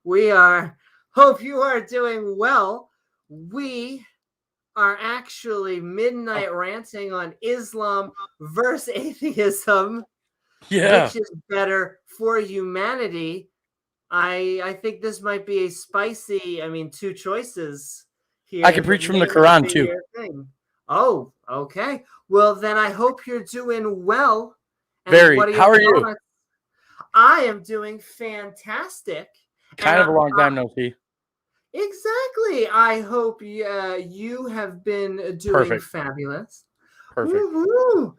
We are. Hope you are doing well. We are actually midnight ranting on Islam versus atheism. Yeah. Which is better for humanity? I think this might be a spicy. Two choices here. I can preach from the Quran too. Oh, okay. Well, then I hope you're doing well. And very. How are you? I am doing fantastic. Kind of a long time no see. Exactly. I hope you have been doing fabulous. Perfect. Woo-hoo.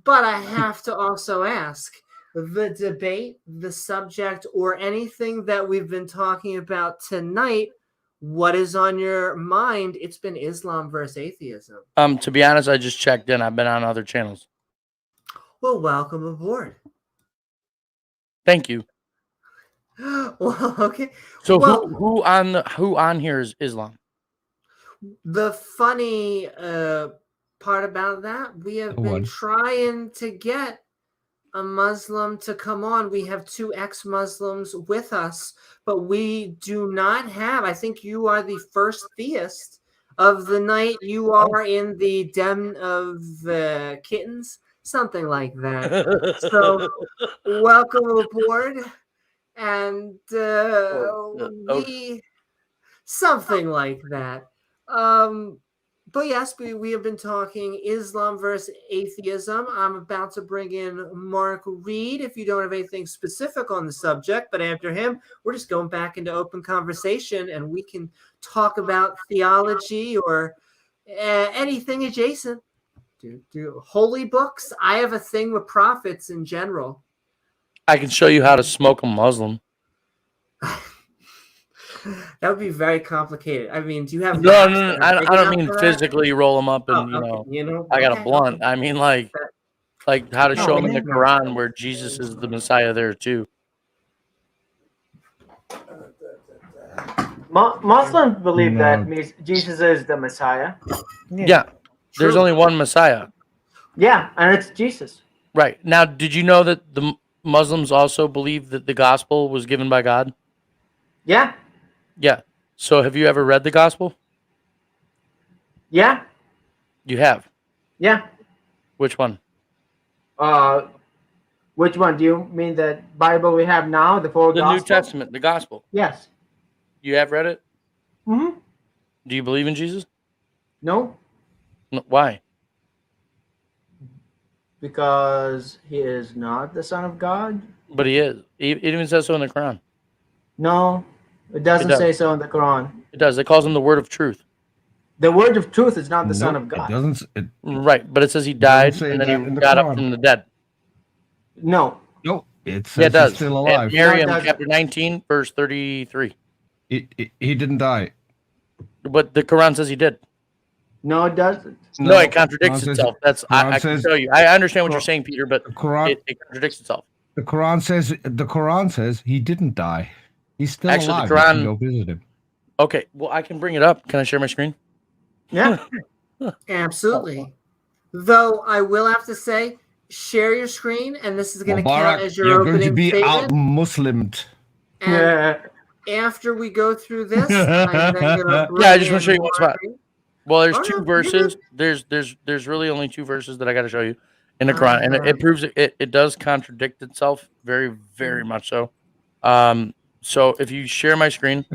But I have to also ask, the debate, the subject, or anything that we've been talking about tonight, what is on your mind? It's been Islam versus atheism. To be honest, I just checked in. I've been on other channels. Well, welcome aboard. Thank you. Well, okay. So who on here is Islam? The funny part about that, we have been trying to get a Muslim to come on. We have 2 ex-Muslims with us, but we do not have. I think you are the first theist of the night. You are in the den of kittens, something like that. So welcome aboard. And something like that. But yes, we have been talking Islam versus atheism. I'm about to bring in Mark Reed if you don't have anything specific on the subject. But after him, we're just going back into open conversation, and we can talk about theology or anything adjacent. Do holy books. I have a thing with prophets in general. I can show you how to smoke a Muslim. That would be very complicated. Do you have? No. I don't mean physically roll them up and I got a blunt. I mean like how to show them in the Quran where Jesus is the Messiah there too. Muslims believe that Jesus is the Messiah. Yeah. There's only one Messiah. Yeah, and it's Jesus. Right. Now, did you know that the Muslims also believe that the gospel was given by God? Yeah. Yeah. So have you ever read the gospel? Yeah. You have? Yeah. Which one? Which one? Do you mean the Bible we have now, the full gospel? The New Testament, the gospel. Yes. You have read it? Mm-hmm. Do you believe in Jesus? No. Why? Because he is not the Son of God. But he is. It even says so in the Quran. No, it doesn't say so in the Quran. It does. It calls him the word of truth. The word of truth is not the Son of God. It doesn't. Right, but it says he died and then he got up from the dead. No. No, it says it does. He's still alive. Maryam, chapter 19, verse 33. He didn't die. But the Quran says he did. No, it doesn't. No, it contradicts itself. I can tell you. I understand what you're saying, Peter, but it contradicts itself. The Quran says he didn't die. He's still alive. The Quran. You can go visit him. Okay, well, I can bring it up. Can I share my screen? Yeah, absolutely. Though I will have to say, share your screen, and this is going to count as your opening going to be statement. out-Muslimed. And after we go through this, I'm then going to I just want to show you one spot. Well, there's 2 verses. There's really only 2 verses that I got to show you in the Quran, and it proves it does contradict itself very, very much so. So if you share my screen,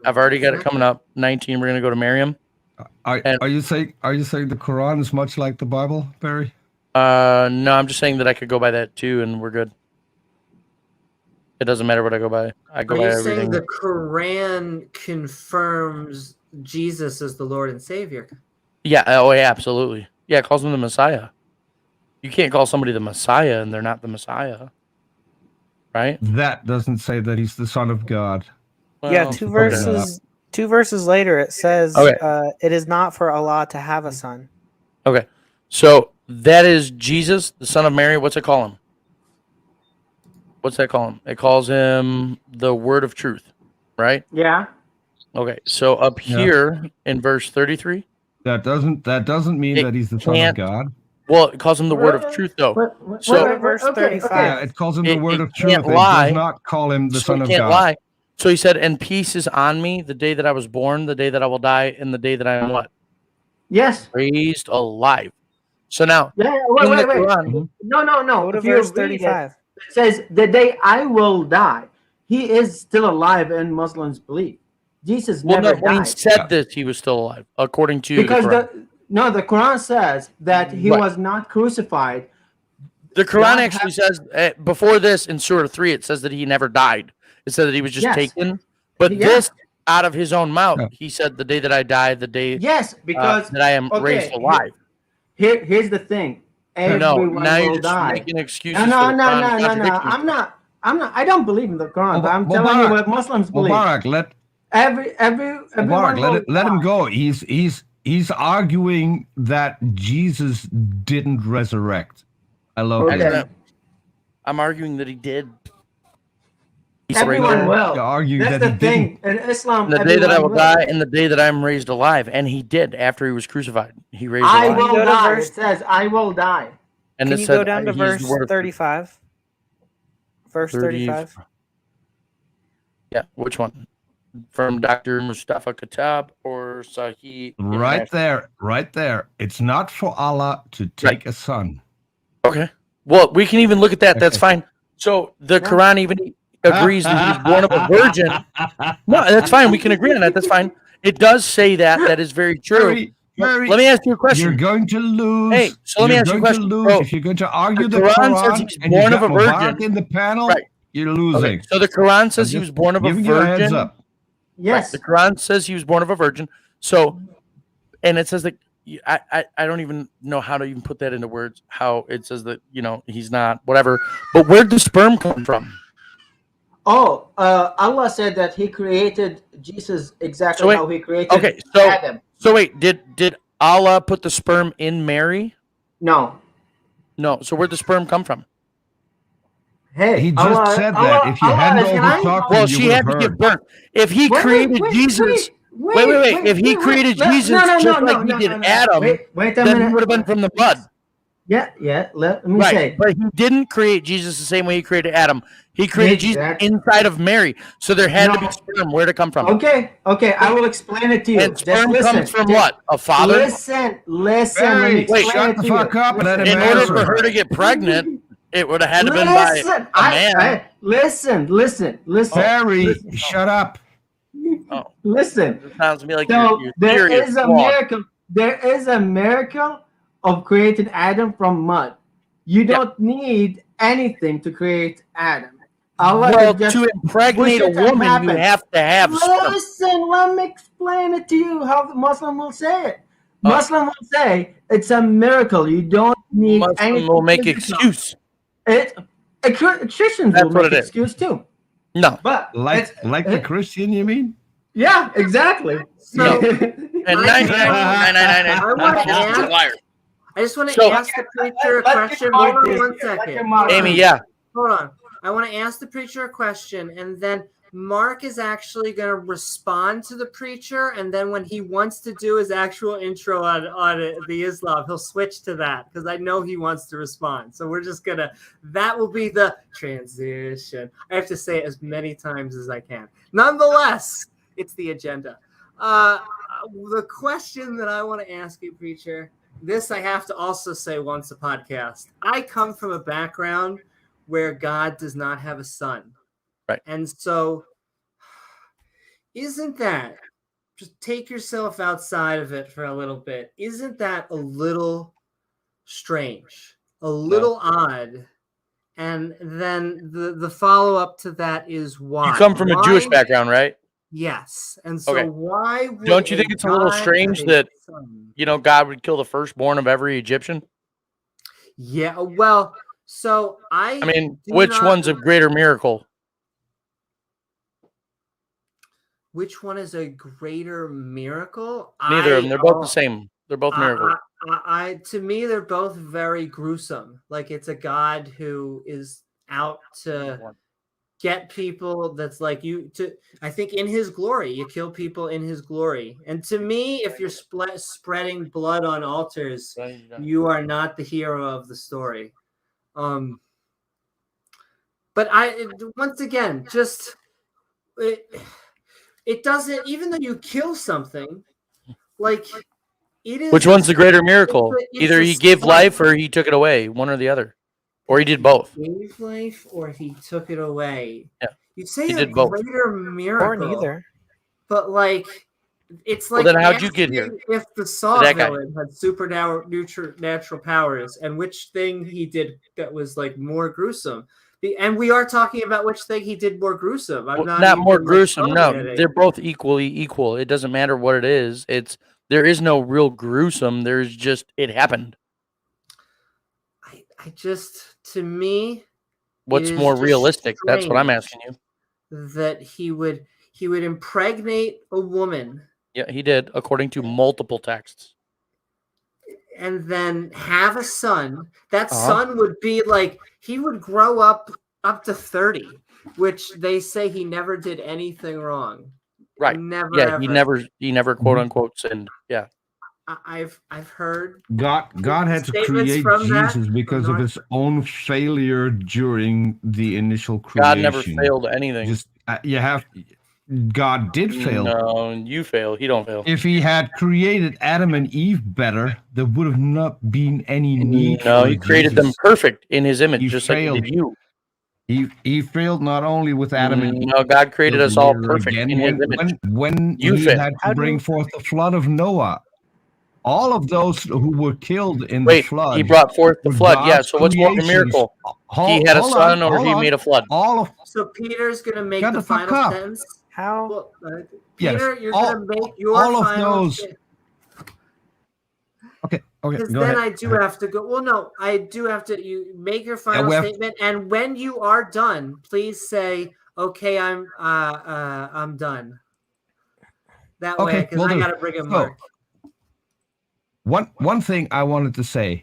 I've already got it coming up. 19. We're gonna go to Maryam. Are you saying the Quran is much like the Bible, Barry? No, I'm just saying that I could go by that too, and we're good. It doesn't matter what I go by. I go by everything. Are you saying the Quran confirms Jesus as the Lord and Savior? Yeah. Oh, yeah, absolutely. Yeah, it calls him the Messiah. You can't call somebody the Messiah and they're not the Messiah, right? That doesn't say that he's the Son of God. Well, yeah, 2 verses. 2 verses later, it says, "It is not for Allah to have a son." Okay, so that is Jesus, the Son of Mary. What's it call him? What's that call him? It calls him the Word of Truth, right? Yeah. Okay, so up here in verse 33, that doesn't mean that he's the Son of God. Well, it calls him the Word of Truth, though. So verse 35. Yeah, it calls him the Word of Truth. It does not call him the Son of God. Lie. So he said, and peace is on me the day that I was born, the day that I will die, and the day that I am what? Yes. Raised alive. So now, wait. Quran, No. Go to verse 35. It says, the day I will die. He is still alive in Muslims' belief. Jesus never died. When he said this, he was still alive, according to because the Quran. The Quran says that he was not crucified. The Quran actually says, before this, in Surah 3, it says that he never died. It said that he was just taken. But this, out of his own mouth, he said, the day that I die, the day because that I am raised alive. Here's the thing. Everyone now will you're just die. making excuses. No. I'm not. I don't believe in the Quran, but I'm telling you what Muslims believe. Mubarak, let him go. He's arguing that Jesus didn't resurrect. Hello. Okay. I'm arguing that he did. Everyone will. That's the thing. In Islam, the day that I will die and the day that I am raised alive. And he did after he was crucified. He raised alive. I will die. It says, I will die. And Can you go down to verse 35? Verse 35. Yeah, which one? From Dr. Mustafa Kitab or Sahih? Right there. It's not for Allah to take a son. Okay. Well, we can even look at that. That's fine. So the Quran even agrees that he was born of a virgin. No, that's fine. We can agree on that. That's fine. It does say that. That is very true. Let me ask you a question. You're going to lose. Hey, so let me ask you a question. Bro, if you're going to argue the Quran says he's born of a virgin in the panel, you're losing. Okay, so the Quran says he was born of a virgin. You a heads up. Yes. The Quran says he was born of a virgin. So, and it says that I don't even know how to even put that into words. How it says that he's not whatever. But where'd the sperm come from? Oh, Allah said that He created Jesus exactly how He created Adam. So wait, did Allah put the sperm in Mary? No. So where'd the sperm come from? Hey, he just said that if you hadn't overtalked him, she had to give birth. If he created Jesus, wait. If he created Jesus just like he did Adam, then he would have been from the blood. Yeah. Let me say. But he didn't create Jesus the same way he created Adam. He created Jesus inside of Mary. So there had to be sperm. Where'd it come from? Okay. I will explain it to you. And sperm comes from what? A father? Listen. Let me explain shut the fuck up and let him answer. In order for her to get pregnant, it would have had to been by a man. Listen. Barry, shut up. Oh. Listen. It sounds to me like there is a miracle. There is a miracle of creating Adam from mud. You don't need anything to create Adam. To impregnate a woman, you have to have Listen, let me explain it to you how the Muslim will say it. Muslim will say it's a miracle. You don't need anything. Will make excuse. Christians will make excuse too. No, but like the Christian, you mean? Yeah, exactly. No. And 99.999 liar. I just want to ask the preacher a question. Hold on 1 second. Amy, Hold on. I want to ask the preacher a question, and then Mark is actually going to respond to the preacher, and then when he wants to do his actual intro on the Islam, he'll switch to that, because I know he wants to respond. So we're just going to – that will be the transition. I have to say it as many times as I can. Nonetheless, it's the agenda. The question that I want to ask you, preacher – this I have to also say once a podcast. I come from a background where God does not have a son. Right. And so isn't that, just take yourself outside of it for a little bit, isn't that a little strange, a little odd? And then the follow-up to that is why? You come from a Jewish background, right? Yes. And so why would don't you think it's a little strange that God would kill the firstborn of every Egyptian? Yeah, well, so I mean, which one's a greater miracle? Which one is a greater miracle? Neither of them. They're both the same. They're both miracles. To me, they're both very gruesome. Like, it's a God who is out to get people that's like you to, I think, in his glory. You kill people in his glory. And to me, if you're spreading blood on altars, you are not the hero of the story. But once again, just it doesn't. Even though you kill something, like it is. Which one's the greater miracle? Either he gave life or he took it away. One or the other, or he did both. He gave life or he took it away. Yeah, you say he a did both. greater miracle, or neither. But like, it's like. Well, then how'd you get here? If the Saw villain had supernatural powers, and which thing he did that was like more gruesome. And we are talking about which thing he did more gruesome. I'm not more gruesome. No, they're both equally equal. It doesn't matter what it is. There is no real gruesome. There's just it happened. I just, to me, what's more realistic? That's what I'm asking you. That he would impregnate a woman. Yeah, he did, according to multiple texts. And then have a son. That son would be like, he would grow up to 30, which they say he never did anything wrong. Right. Never. He never quote unquote sinned. Yeah. I've heard God had to create Jesus because of his own failure during the initial creation. God never failed anything. Just God did fail. No, you fail. He don't fail. If he had created Adam and Eve better, there would have not been any need. No, he created them perfect in his image, just like he did you. He failed not only with Adam and Eve. No, God created us all perfect in his image. When he had to bring forth the flood of Noah, all of those who were killed in the flood. He brought forth the flood. Yeah, so what's more the miracle? He had a son or he made a flood? So Peter's going to make the final sentence. How? Well, Peter, you're going to make your final sentence. Okay. Because then I do have to go. Well, no, I do have to. You make your final statement, and when you are done, please say, "Okay, I'm done." That way, because I got to bring in Mark. One thing I wanted to say: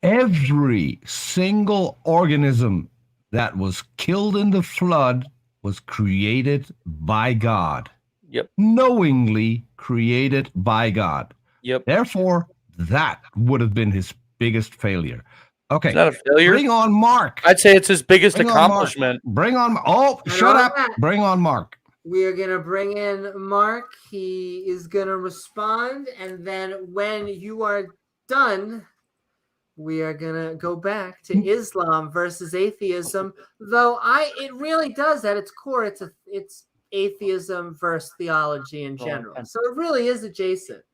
every single organism that was killed in the flood was created by God. Yep. Knowingly created by God. Yep. Therefore, that would have been his biggest failure. Okay. It's not a failure. Bring on Mark. I'd say it's his biggest accomplishment. Bring on. Oh, shut up. Bring on Mark. We are going to bring in Mark. He is going to respond. And then when you are done, we are going to go back to Islam versus atheism. Though it really does, at its core, it's atheism versus theology in general. So it really is adjacent.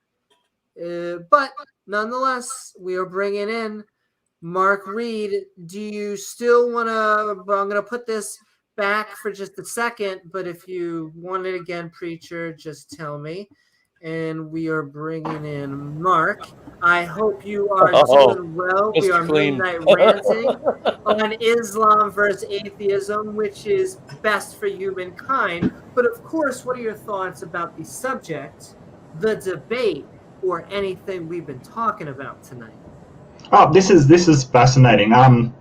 But nonetheless, we are bringing in Mark Reed. Do you still want to? I'm going to put this back for just a second, but if you want it again, preacher, just tell me. And we are bringing in Mark. I hope you are doing well. We are Midnight Ranting on Islam versus atheism, which is best for humankind. But of course, what are your thoughts about the subject, the debate, or anything we've been talking about tonight? Oh, this is fascinating. I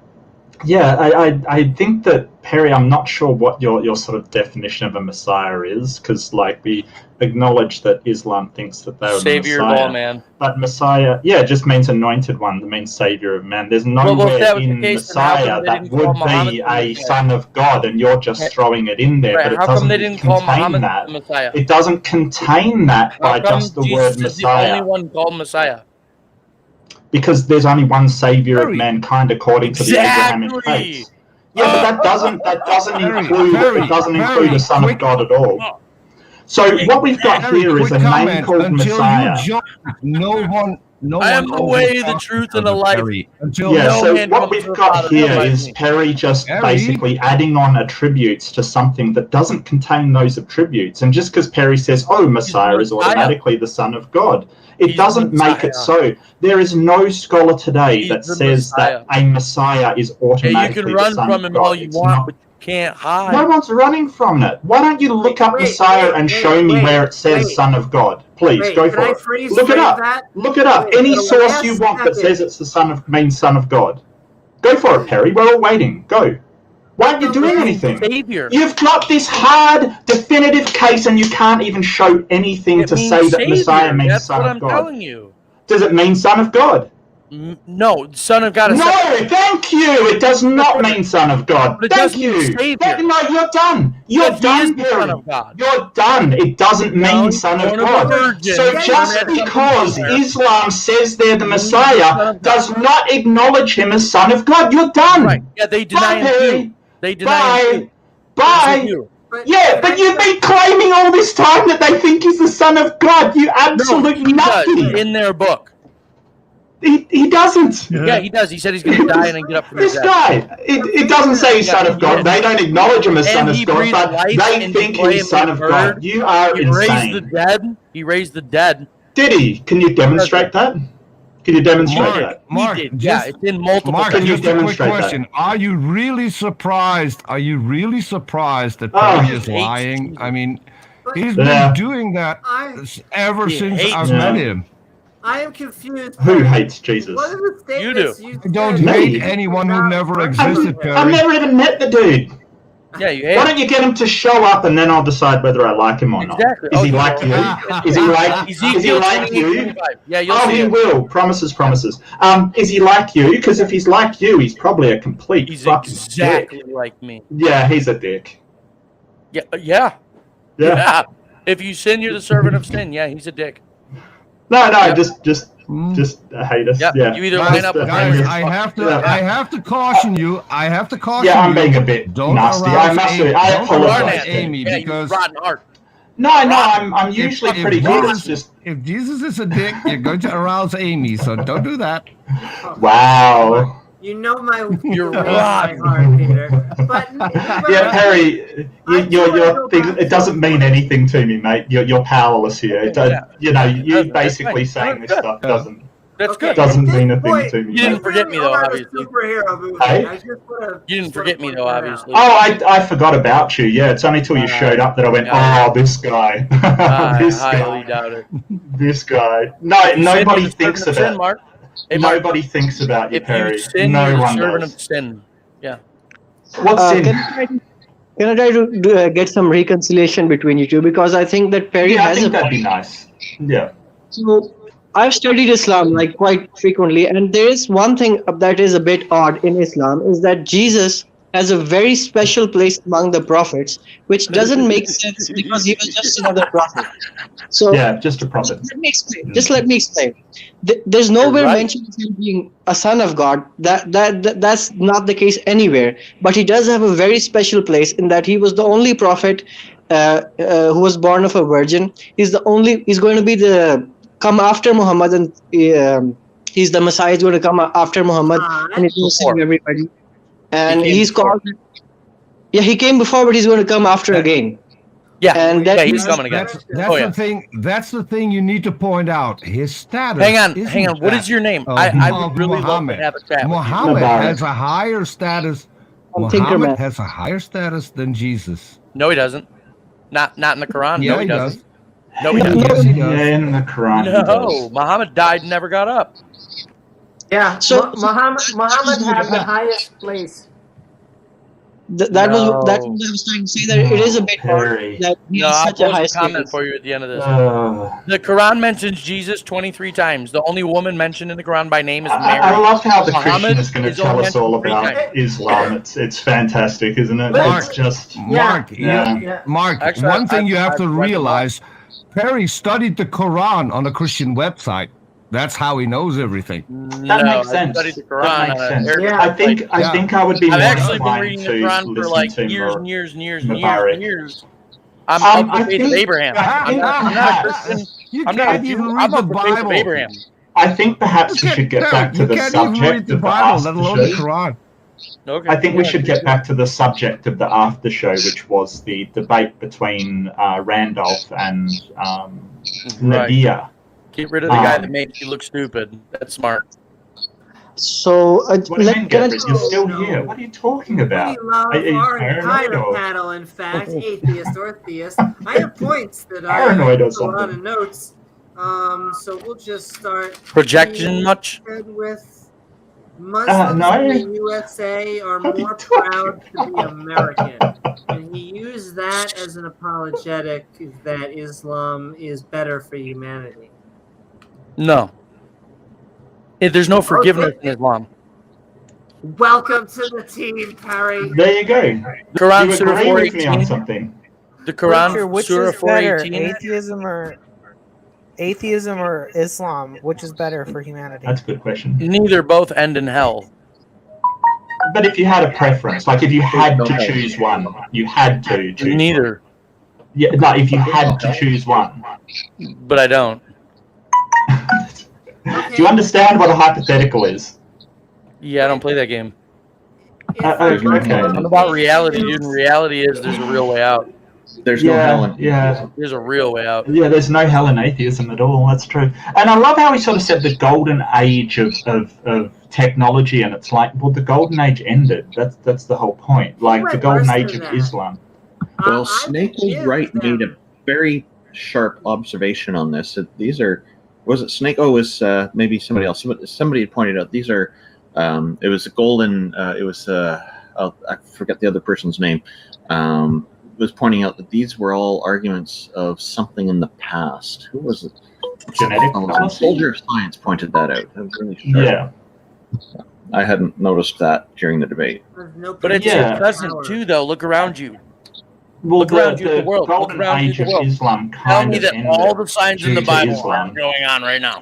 think that, Perry, I'm not sure what your sort of definition of a Messiah is, because we acknowledge that Islam thinks that they're Savior the Messiah, of all man. But Messiah, just means anointed one. That means Savior of man. There's nowhere in Messiah that would be a son of God, and you're just throwing it in there. But it doesn't contain that. Messiah? It doesn't contain that by just the word Messiah. Jesus is the only one called Messiah? Because there's only one Savior of mankind according to the Abrahamic faith. Yeah, but that doesn't include the Son of God at all. So what we've got here is a name called Messiah. I am the way, the truth, and the life. So what we've got here is Perry just basically adding on attributes to something that doesn't contain those attributes. And just because Perry says, Messiah is automatically the Son of God, it doesn't make it so. There is no scholar today that says that a Messiah is automatically the Son of God. You can run from him all you want, but you can't hide. No one's running from it. Why don't you look up Messiah and show me where it says Son of God? Please, go for it. Look it up. Look it up. Any source you want that says it's the Son of God. Go for it, Perry. We're all waiting. Go. Why aren't you doing anything? Savior. You've got this hard, definitive case, and you can't even show anything to say that Messiah means Son of God. That's what I'm telling you. Does it mean Son of God? No, Son of God is No, thank you. It does not mean Son of God. But it Thank does mean you. Savior. No, you're done. You're But he done, is the Son Perry. of God. You're done. It doesn't mean Son of born of a God. virgin. So Yeah, just yeah. because Islam says they're the Means the Messiah Son of God. does not acknowledge him as Son of God. You're done. Right. Yeah, they deny him Perry. too. They deny him too. Bye. But Yeah, but you've been claiming all this time that they think he's the Son of God. You absolute he does numpty. in their book. He doesn't. Yeah, he does. He said he's going to die and then get up from the This dead. guy. It doesn't say he's Son of God. They don't acknowledge him as And Son he of God, breathed but life they into think flame he's Son and of God. bird. You are He raised the insane. dead. He raised the dead. Did he? Can you demonstrate that? Can you demonstrate that? Mark, He did. Yeah, it's in multiple. Mark, Can you just a quick demonstrate that? question. Are you really surprised? Are you really surprised that Oh. Perry He is hates lying? Jesus. I mean, But he's Yeah. been doing that ever He since hates I've him. met him. I am confused. Who by hates Jesus? What are the statements you I don't said hate Me? anyone who about never virgin existed, here? I've Perry. never even met the dude. Yeah, you Why hate. don't you get him to show up and then I'll decide whether I like him or not? Exactly. Is he Oh, like you? will. Is he like? Is he Ezekiel like you? 28:25. Yeah, you'll Oh, see he it. will. Promises. Is he like you? Because if he's like you, he's probably a complete He's fucking exactly dick. like me. Yeah, he's a dick. Yeah. Yeah. If you sin, you're the servant of sin. Yeah, he's a dick. No, Yep. just hate us. Yep. Yeah. You either Guys, line up with guys, him or I have to. Yeah. I have to caution you. I have to caution Yeah, I'm you. being a bit Don't nasty. arouse I must Amy. say, I Don't apologize. arouse Amy yeah, because you rotten heart. No, I'm usually pretty good. It's just if Jesus is a dick, you're going to arouse Amy. So don't do that. wow. You know my You're my right. heart, Peter. But Yeah, Perry, your thing, it doesn't mean anything to me, mate. You're powerless here. It does, you know, you basically saying this stuff doesn't That's good. doesn't mean a thing to me. You didn't mate. forget me though, Are a obviously. superhero movie. Hey? I just wanna, You didn't forget me point though, that out. obviously. Oh, I forgot about you. Yeah, it's only till you showed up that I went, oh, this guy, this I highly guy, doubt it. this guy. No, nobody thinks of about. sin, Mark. Hey, Mark, Nobody thinks about you, if Perry. you sin, No you're the one servant does. of sin. Yeah. What's sin? Can I try to get some reconciliation between you two? Because I think that Perry Yeah, I has think a that'd be nice. Yeah. So I've studied Islam like quite frequently, and there is one thing that is a bit odd in Islam is that Jesus has a very special place among the prophets, which doesn't make sense because he was just another prophet. So Yeah, just a prophet. let me explain. Just let me explain. There's nowhere Right. mentioned of him being a son of God. That's not the case anywhere. But he does have a very special place in that he was the only prophet who was born of a virgin. He's going to be the come after Muhammad, and he's the Messiah. Is going to come after Muhammad, and he's going to save everybody. And he's called. Yeah, he came before, but he's going to come after again. Yeah, And that he's coming again. That's the thing. That's the thing you need to point out. His status. Hang on. isn't What that is your name? of- I of would really love to Muhammad. have a chat with you. Muhammad Mubarak. has a higher status. Tinkerman. Muhammad has a higher status than Jesus. No, he doesn't. Not in the Quran. Yeah, no, he he doesn't. does. No, he doesn't. Yes, he Yeah, does. in the Quran. he No, does. Muhammad died and never got up. Yeah, So- Muhammad had the highest place. That was what I was trying to say. That it is a bit Perry. odd that he No, has I'll such a high post a comment status. for you at the end of this. Uh, The Quran mentions Jesus 23 times. The only woman mentioned in the Quran by name is Mary. I love how the Muhammad Christian is going to is tell only us all mentioned about 3 times. Islam. It's fantastic, isn't it? Mark. It's just Mark, Yeah. Mark. Actually, one thing you have to I've read them all. realize: Perry studied the Quran on a Christian website. That's how he knows everything. That No, makes I sense. studied the That Quran makes on an sense. Arabic Yeah. I think I would be I've more actually been inclined reading the to Quran for listen like to years more. and years and years and years Mubarak. and years. I'm I of the faith of think- Abraham. I think I'm not a Christian. You I'm not can't a even Jew. read I'm the of the faith of Bible. Abraham. I think perhaps we You should get can't- back to you the can't even read subject the of the Bible, let after alone the show. Quran. Okay. I think we should get back to the subject of the after show, which was the debate between Randolph and Right. Nadia. Get rid of the guy that makes you look stupid. That's smart. So What do you mean, can I get rid? You're still here. What are you talking about? We love Are you our paranoid entire or- panel, in fact, atheist or theist. I have points that I Paranoid or have a lot of something. notes. So we'll just start Projection much? with Muslims no. in the USA are What are you more talking proud to be about? American. And he used that as an apologetic that Islam is better for humanity. No. There's no forgiveness in Islam. Welcome to the team, Perry. There you go. Quran you Surah agree with me on 418. something. The Quran which Surah is better, 418. atheism or Islam? Which is better for humanity? That's a good question. Neither, both end in hell. But if you had a preference, like if you had to choose one, you had to choose Neither. one. Yeah, no, if you had to choose one. But I don't. Do you understand what a hypothetical is? Yeah, I don't play that game. Okay. I'm about reality, dude. And reality is there's a real way out. There's no hell in There's a real way out. Yeah, there's no hell in atheism at all. That's true. And I love how he sort of said the golden age of technology, and it's like, well, the golden age ended. That's the whole point. Like the golden age of Islam. Well, Snake was right. Made a very sharp observation on this. These are, was it Snake? Oh, it was maybe somebody else. Somebody had pointed out these are. It was a golden. It was. I forget the other person's name. Was pointing out that these were all arguments of something in the past. Who was it? Genetic Soldier of Science pointed that out. That was really sharp. Yeah. I hadn't noticed that during the debate. But it's your present too, though. Look around you. Well, Look around you at the world. golden Look around age you at the of world. Islam Tell kind me of that ended all the signs in the due to Bible Islam. are going on right now.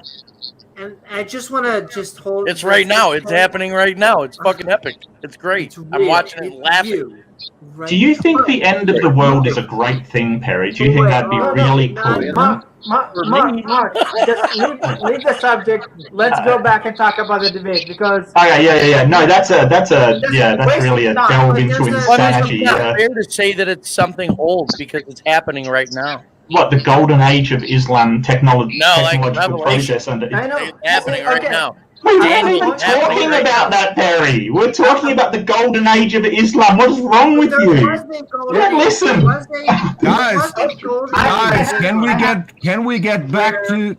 And I just want to just hold. It's right now. It's happening right now. It's fucking epic. It's great. I'm watching it laughing. Do you think the end of the world is a great thing, Perry? Do you think that'd be really cool? Mark, just leave the subject. Let's go back and talk about the debate because. Okay, yeah. No, that's really a delve into insanity. It's not fair to say that it's something old because it's happening right now. What, the golden age of Islam technological Revelation. process under It's happening right now. We're not even talking about that, Perry. We're talking about the golden age of Islam. What is wrong with you? Listen, guys, can we get back to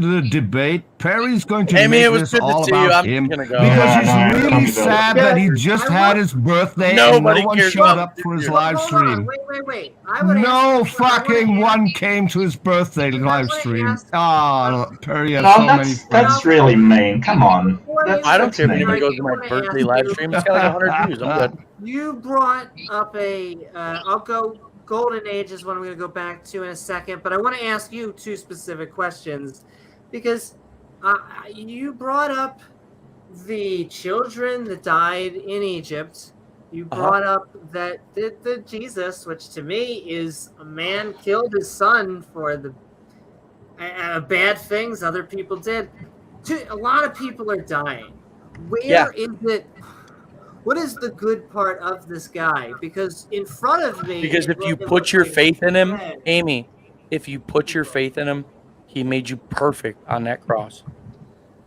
the debate? Perry's going to make this all about him because he's really sad that he just had his birthday and no one showed up for his live stream. Wait. No fucking one came to his birthday live stream. Oh, Perry has so many friends. That's really mean. Come on. I don't care if anybody goes to my birthday live stream. It's got like 100 views. I'm good. You brought up I'll go golden age is what I'm going to go back to in a second, but I want to ask you two specific questions because you brought up the children that died in Egypt. You brought up that the Jesus, which to me is a man killed his son for the bad things other people did. A lot of people are dying. Where is it? What is the good part of this guy? Because in front of me... Because if you put your faith in him, Amy, if you put your faith in him, he made you perfect on that cross.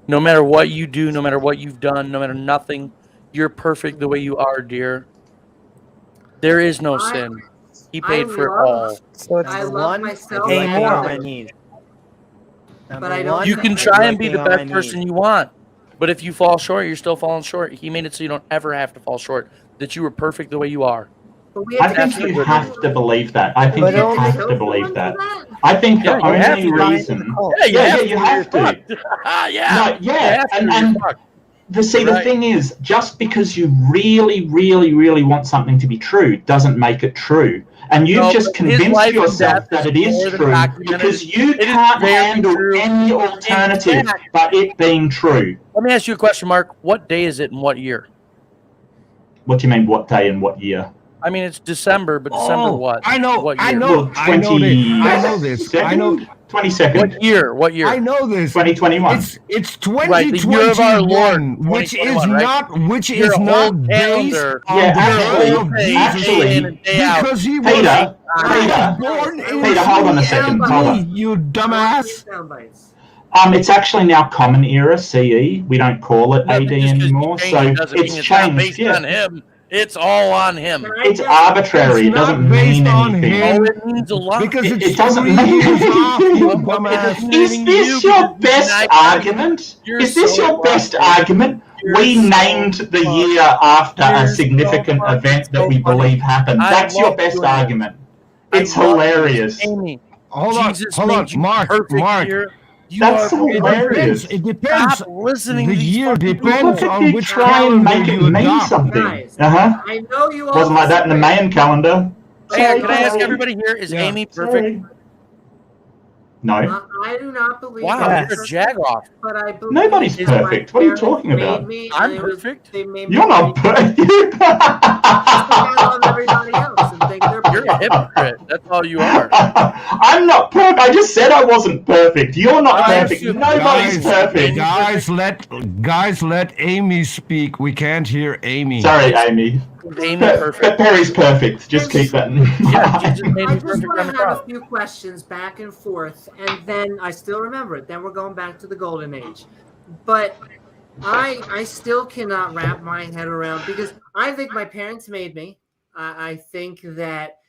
No matter what you do, no matter what you've done, no matter nothing, you're perfect the way you are, dear. There is no sin. He paid for it all. So it's I love myself. I need. But I don't. You can try and be the best person you want. But if you fall short, you're still falling short. He made it so you don't ever have to fall short. That you were perfect the way you are. I think you have to believe that. I think you have to believe that. I think the only reason... Yeah, you have to. The thing is, just because you really, really, really want something to be true doesn't make it true. And you've just convinced yourself that it is true because you can't handle any alternative but it being true. Let me ask you a question, Mark. What day is it and what year? What do you mean, what day and what year? I mean, it's December, but December what? I know. What year? I know this. 22nd? What year? I know this. 2021. It's 2021, which is not based on the actually, because he was born in Peter, hold on a second. Hold on. You dumbass. It's actually now Common Era CE. We don't call it AD anymore, so it's changed. Based on him. It's all on him. It's arbitrary. It doesn't mean anything. Oh, it means a lot. Because it doesn't mean anything. Is this your best argument? Is this your best argument? We named the year after a significant event that we believe happened. That's your best argument. It's hilarious. Amy, hold on, Mark. That's hilarious. It depends. Stop listening the to these year fucking depends people. on which try and make calendar it you mean adopt. something. Guys, Uh-huh. I know you all Wasn't like that in the disagree. Mayan calendar. Hey, can I ask everybody here, is Amy perfect? Sorry. No. I do not believe. Wow, I'm you're a jag-off. But I believe Nobody's perfect. What are you talking about? I'm perfect. You're not perfect. Everybody else and think they're You're a hypocrite. That's all you are. I'm not perfect. I just said I wasn't perfect. You're not perfect. Nobody's perfect. Guys, let Amy speak. We can't hear Amy. Sorry, Amy. Amy perfect. Perry's perfect. Just keep that in mind. Yeah, Jesus made I me just perfect want on to the have cross. a few questions back and forth, and then I still remember it. Then we're going back to the golden age. But I still cannot wrap my head around, because I think my parents made me. I think that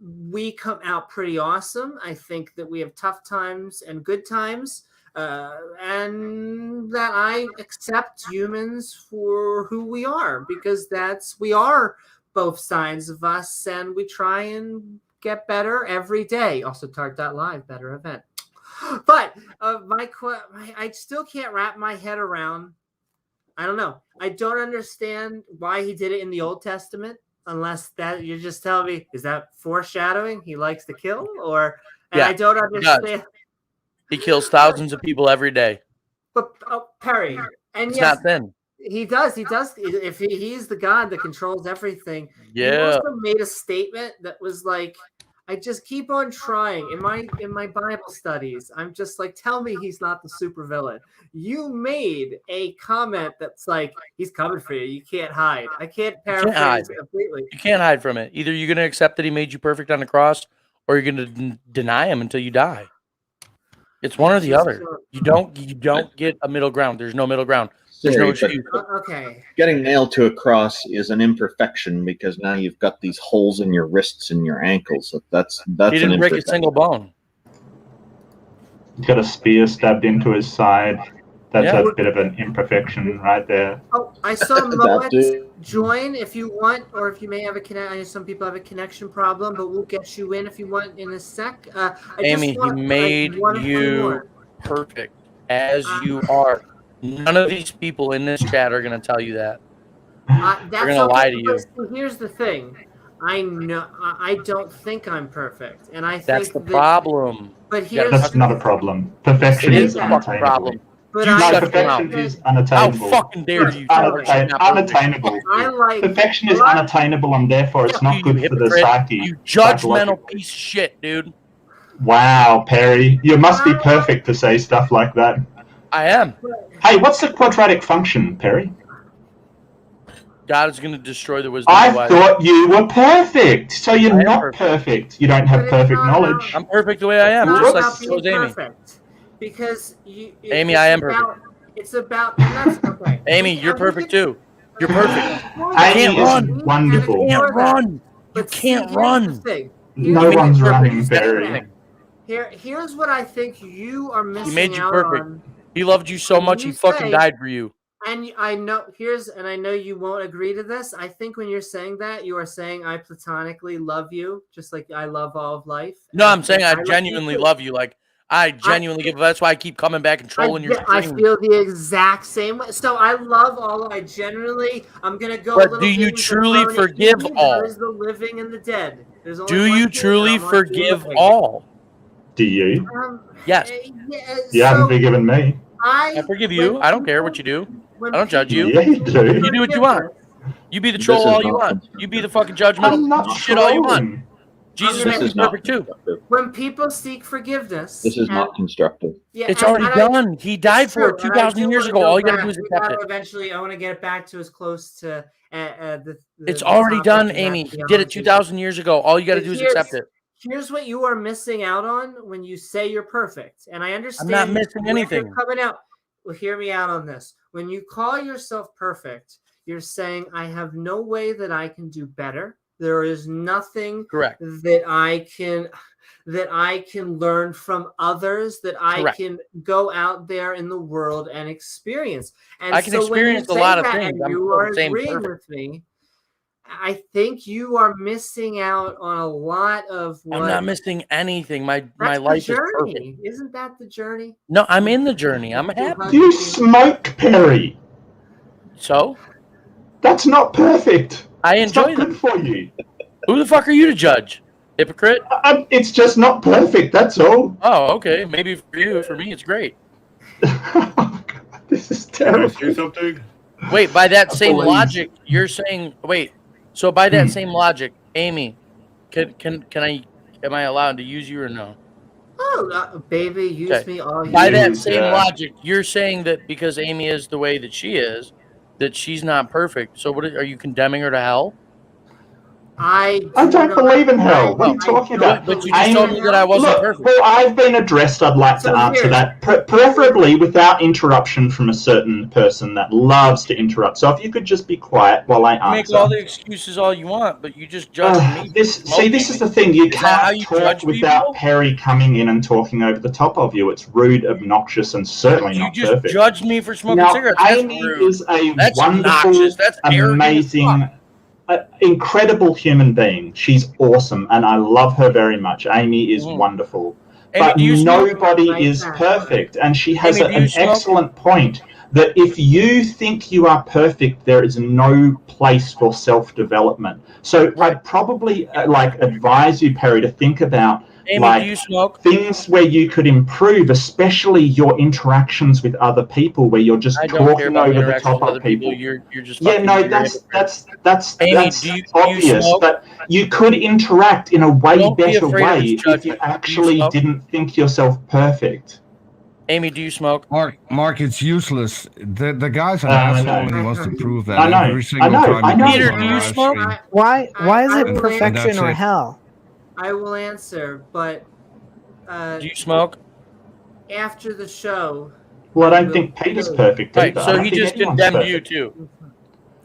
we come out pretty awesome. I think that we have tough times and good times, and that I accept humans for who we are, because we are both sides of us, and we try and get better every day. Also, Tart.live, better event. But I still can't wrap my head around. I don't know. I don't understand why he did it in the Old Testament, unless that you're just telling me, is that foreshadowing? He likes to kill, or I don't understand. He kills thousands of people every day. But Perry, and it's yes, not thin. He does. If he's the God that controls everything. Yeah. He also made a statement that was like, I just keep on trying in my Bible studies. I'm just like, tell me he's not the supervillain. You made a comment that's like, he's coming for you. You can't hide. I can't paraphrase it completely. You can't hide from it. Either you're going to accept that he made you perfect on the cross, or you're going to deny him until you die. It's one or the other. You don't get a middle ground. There's no middle ground. There's no excuse. Okay. Getting nailed to a cross is an imperfection, because now you've got these holes in your wrists and your ankles. That's he didn't break a single bone. He's got a spear stabbed into his side. That's a bit of an imperfection right there. Oh, I saw Moet join if you want, or if you may have a connection. I know some people have a connection problem, but we'll get you in if you want in a sec. Amy, he made you perfect as you are. None of these people in this chat are going to tell you that. They're going to lie to you. Here's the thing. I know I don't think I'm perfect, and I think that's the problem. But that's not a problem. Perfection is unattainable. Problem. But perfection is unattainable. How fucking dare you? Unattainable. Perfection is unattainable, and therefore it's not good for the psyche. You judgmental piece of shit, dude. Wow, Perry, you must be perfect to say stuff like that. I am. Hey, what's the quadratic function, Perry? God is going to destroy the wisdom. I thought you were perfect, so you're not perfect. You don't have perfect knowledge. I'm perfect the way I am, just like so is Amy. Because Amy, I am perfect. It's about. That's okay. Amy, you're perfect too. You're perfect. Amy is wonderful. You can't run. You can't run. No one's running, Perry. Here's what I think you are missing. He made you out perfect. on. He loved you so much, he fucking died for you. And I know I know you won't agree to this. I think when you're saying that, you are saying I platonically love you, just like I love all of life. No, I'm saying I genuinely love you. Like I genuinely give. That's why I keep coming back and trolling your stream. I feel the exact same way. So I love all. I generally, I'm gonna go. But do you truly forgive all? There's the living and the dead. Do you truly forgive all? Do you? Yes. You haven't forgiven me. I forgive you. I don't care what you do. I don't judge you. Yeah, you do. You do what you want. You be the troll all you want. You be the fucking judgmental shit all you want. Jesus made me perfect too. When people seek forgiveness, this is not constructive. Yeah, it's already done. He died for it 2,000 years ago. All you gotta do is accept it. Eventually, I want to get it back to as close to it's already done, Amy. He did it 2,000 years ago. All you gotta do is accept it. Here's what you are missing out on when you say you're perfect. And I understand I'm not missing anything. You're coming out. Well, hear me out on this. When you call yourself perfect, you're saying, I have no way that I can do better. There is nothing that I can learn from others, that I can go out there in the world and experience. And I can experience a lot of things. You are agreeing with me. I think you are missing out on a lot of what... I'm not missing anything. My life is perfect. Isn't that the journey? No, I'm in the journey. I'm happy. You smoke, Perry. So? That's not perfect. I enjoy it. It's not good for you. Who the fuck are you to judge? Hypocrite? It's just not perfect, that's all. Oh, okay. Maybe for you. For me, it's great. This is terrible. Can I say something? Wait, by that same logic, you're saying... Wait. So by that same logic, Amy, can I... Am I allowed to use you or no? Oh, baby, use me all you By that same logic, you're saying that because Amy is the way that she is, that she's not perfect. So what are you condemning her to hell? I don't believe in hell. What are you talking about? But you just told me that I wasn't perfect. Well, I've been addressed. I'd like to answer that, preferably without interruption from a certain person that loves to interrupt. So if you could just be quiet while I answer. Make all the excuses all you want, but you just judge me. This is the thing. You can't talk without Perry coming in and talking over the top of you. It's rude, obnoxious, and certainly not perfect. You just judged me for smoking cigarettes. Amy is a wonderful, amazing... incredible human being. She's awesome, and I love her very much. Amy is wonderful, but nobody is perfect, and she has an excellent point that if you think you are perfect, there is no place for self-development. So I'd probably advise you, Perry, to think about Amy, do you smoke? Things where you could improve, especially your interactions with other people, where you're just talking over the top of people. You're just that's Amy, obvious. But you could interact in a way better way if you actually didn't think yourself perfect. Amy, do you smoke? Mark, it's useless. The guy's an asshole and he wants to prove that I know. every single time. Peter, do you smoke? Why is it perfection or hell? I will answer, but do you smoke? After the show. Well, I don't think Peter's perfect. Right, so he just condemned you too.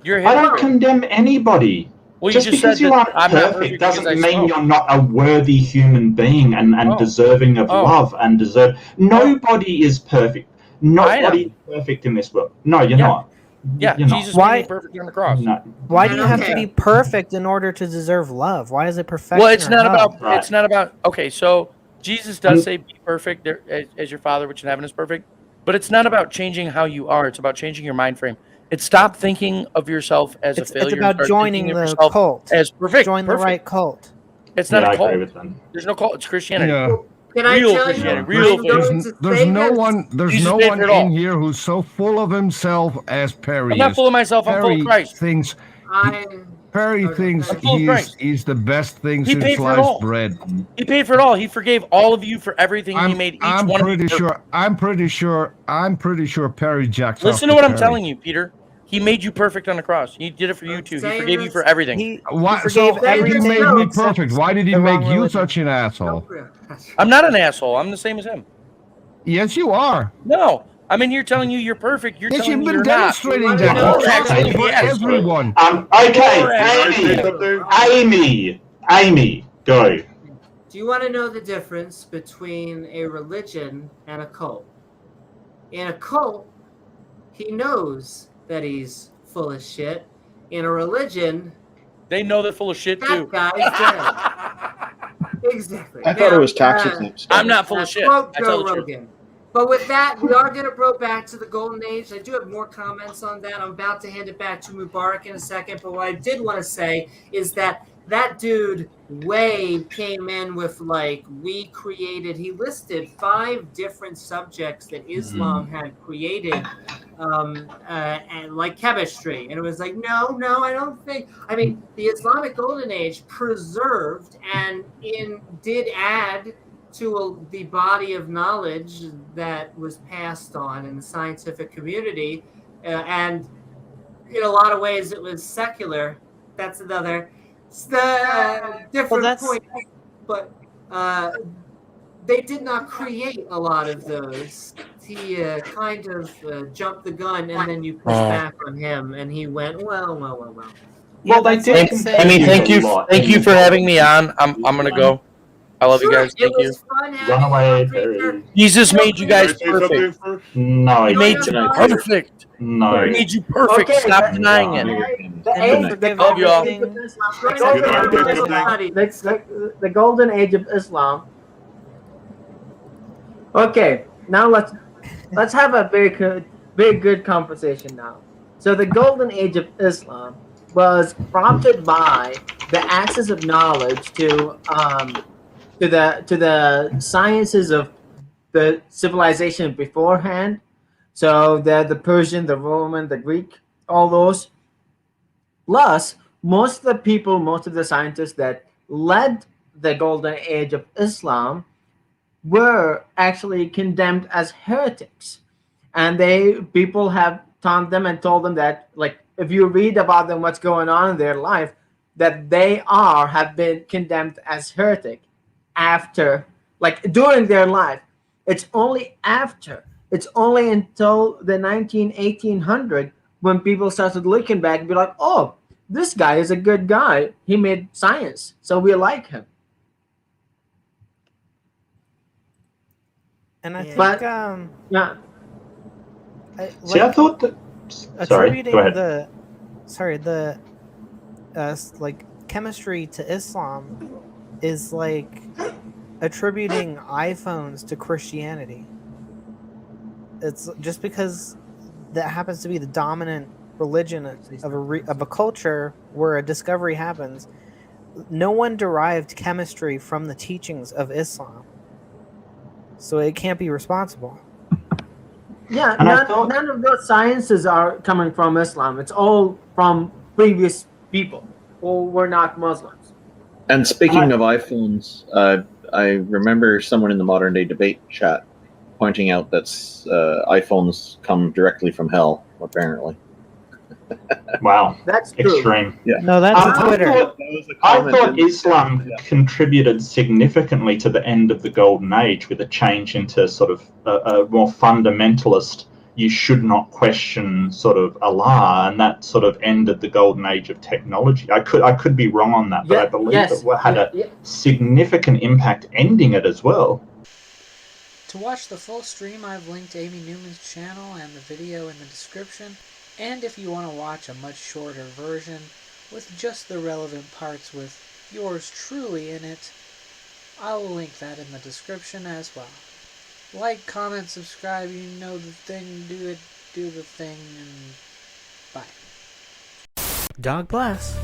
I don't condemn anybody. Well, just because you aren't perfect doesn't mean you're not a worthy human being and deserving of love and deserve. Nobody is perfect. Nobody is perfect in this world. No, you're not. Yeah, Jesus made perfect on the cross. No. Why do you have to be perfect in order to deserve love? Why is it perfection? Well, it's not about. It's not about. Okay, so Jesus does say, "Be perfect, as your Father which in heaven is perfect," but it's not about changing how you are. It's about changing your mind frame. It's stop thinking of yourself as a failure. It's about joining the cult. As perfect. Join the right cult. It's not a cult. There's no cult. It's Christianity. Yeah. Can I tell you? There's no one in here who's so full of himself as Perry. I'm not full of myself. I'm full of Christ. Perry thinks he's the best thing since sliced bread. He paid for it all. He forgave all of you for everything. He made each one of you. I'm pretty sure Perry jacks. Listen to what I'm telling you, Peter. He made you perfect on the cross. He did it for you too. He forgave you for everything. He made me perfect. Why did he make you such an asshole? I'm not an asshole. I'm the same as him. Yes, you are. No. I mean, you're telling you you're perfect. You're telling me you're demonstrating not. that. Everyone. Okay, Amy, go. Do you want to know the difference between a religion and a cult? In a cult, he knows that he's full of shit. In a religion, they know they're full of shit too. That guy's dead. Exactly. I thought it was taxes. I'm not full of shit. I tell the truth. But with that, we are going to go back to the golden age. I do have more comments on that. I'm about to hand it back to Mubarak in a second. But what I did want to say is that dude Wade came in with he listed 5 different subjects that Islam had created, and like chemistry. And it was like, no, I don't think. I mean, the Islamic golden age preserved and did add to the body of knowledge that was passed on in the scientific community, and in a lot of ways it was secular. That's another different point. But they did not create a lot of those. He kind of jumped the gun, and then you pushed back on him, and he went, well. Well, they did. I mean, thank you for having me on. I'm gonna go. I love you guys. Thank you. Run away, Perry. Jesus made you guys perfect. No, he made you perfect. No. I need you perfect. Okay, Stop the- denying it. Love y'all. The golden age of Islam. Okay, now let's have a very good conversation now. So the golden age of Islam was prompted by the access of knowledge to the sciences of the civilization beforehand. So the Persian, the Roman, the Greek, all those. Plus, most of the people, most of the scientists that led the golden age of Islam were actually condemned as heretics. And people have taunted them and told them that, like, if you read about them, what's going on in their life, that have been condemned as heretic after, like, during their life. It's only until the 1800 when people started looking back and be like, oh, this guy is a good guy. He made science, so we like him. And I think, yeah. See, I thought that. Sorry, go ahead. Like chemistry to Islam is like attributing iPhones to Christianity. It's just because that happens to be the dominant religion of a culture where a discovery happens. No one derived chemistry from the teachings of Islam, so it can't be responsible. Yeah, none of those sciences are coming from Islam. It's all from previous people who were not Muslims. And speaking of iPhones, I remember someone in the modern day debate chat pointing out that iPhones come directly from hell, apparently. Wow, that's true. Extreme. Yeah. No, that's Twitter. I thought Islam contributed significantly to the end of the Golden Age with a change into sort of a more fundamentalist, you should not question sort of Allah, and that sort of ended the Golden Age of technology. I could be wrong on that, but I believe it had a significant impact ending it as well. To watch the full stream, I've linked Amy Newman's channel and the video in the description. And if you want to watch a much shorter version with just the relevant parts with yours truly in it, I'll link that in the description as well. Like, comment, subscribe, you know the thing, do the thing, and bye. God bless.